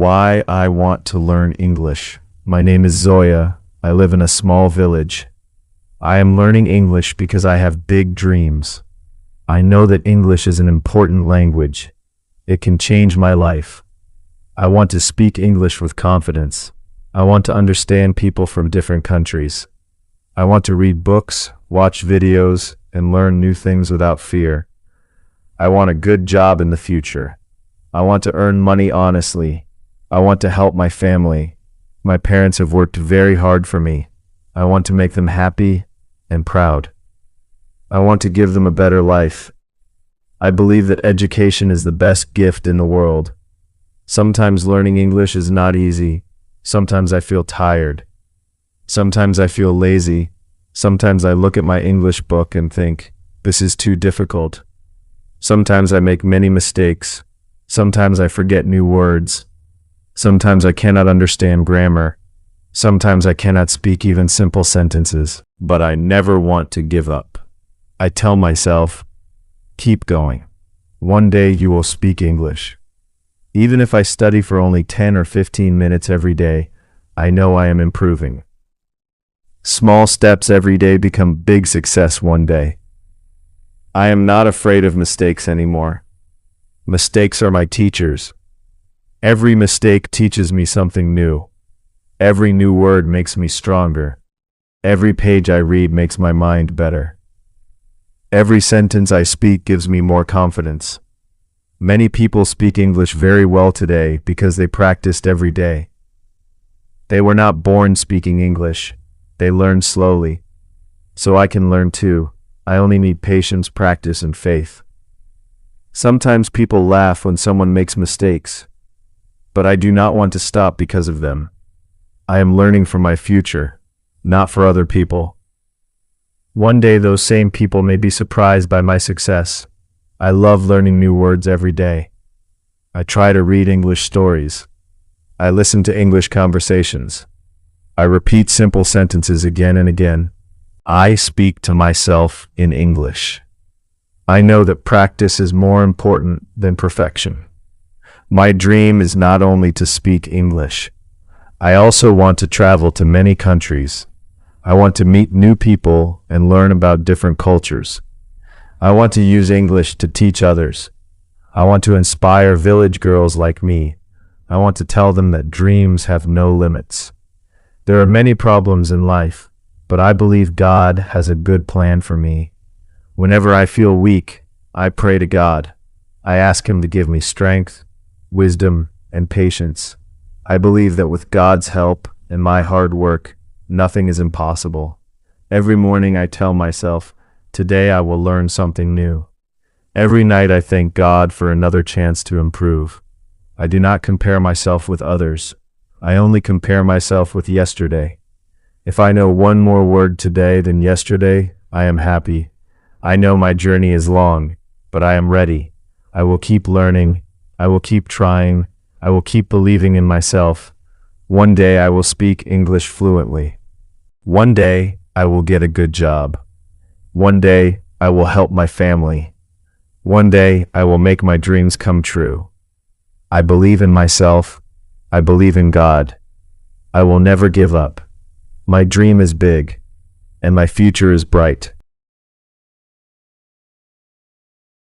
Why I want to learn English. My name is Zoya. I live in a small village. I am learning English because I have big dreams. I know that English is an important language. It can change my life. I want to speak English with confidence. I want to understand people from different countries. I want to read books, watch videos, and learn new things without fear. I want a good job in the future. I want to earn money honestly. I want to help my family. My parents have worked very hard for me. I want to make them happy and proud. I want to give them a better life. I believe that education is the best gift in the world. Sometimes learning English is not easy. Sometimes I feel tired. Sometimes I feel lazy. Sometimes I look at my English book and think, this is too difficult. Sometimes I make many mistakes. Sometimes I forget new words. Sometimes I cannot understand grammar. Sometimes I cannot speak even simple sentences. But I never want to give up. I tell myself, keep going. One day you will speak English. Even if I study for only 10 or 15 minutes every day, I know I am improving. Small steps every day become big success one day. I am not afraid of mistakes anymore. Mistakes are my teachers. Every mistake teaches me something new. Every new word makes me stronger. Every page I read makes my mind better. Every sentence I speak gives me more confidence. Many people speak English very well today because they practiced every day. They were not born speaking English. They learned slowly. So I can learn too. I only need patience, practice, and faith. Sometimes people laugh when someone makes mistakes, but I do not want to stop because of them. I am learning for my future, not for other people. One day those same people may be surprised by my success. I love learning new words every day. I try to read English stories. I listen to English conversations. I repeat simple sentences again and again. I speak to myself in English. I know that practice is more important than perfection. My dream is not only to speak English. I also want to travel to many countries. I want to meet new people and learn about different cultures. I want to use English to teach others. I want to inspire village girls like me. I want to tell them that dreams have no limits. There are many problems in life, but I believe God has a good plan for me. Whenever I feel weak, I pray to God. I ask Him to give me strength, wisdom, and patience. I believe that with God's help and my hard work, nothing is impossible. Every morning I tell myself, today I will learn something new. Every night I thank God for another chance to improve. I do not compare myself with others. I only compare myself with yesterday. If I know one more word today than yesterday, I am happy. I know my journey is long, but I am ready. I will keep learning. I will keep trying. I will keep believing in myself. One day I will speak English fluently. One day I will get a good job. One day I will help my family. One day I will make my dreams come true. I believe in myself. I believe in God. I will never give up. My dream is big, and my future is bright.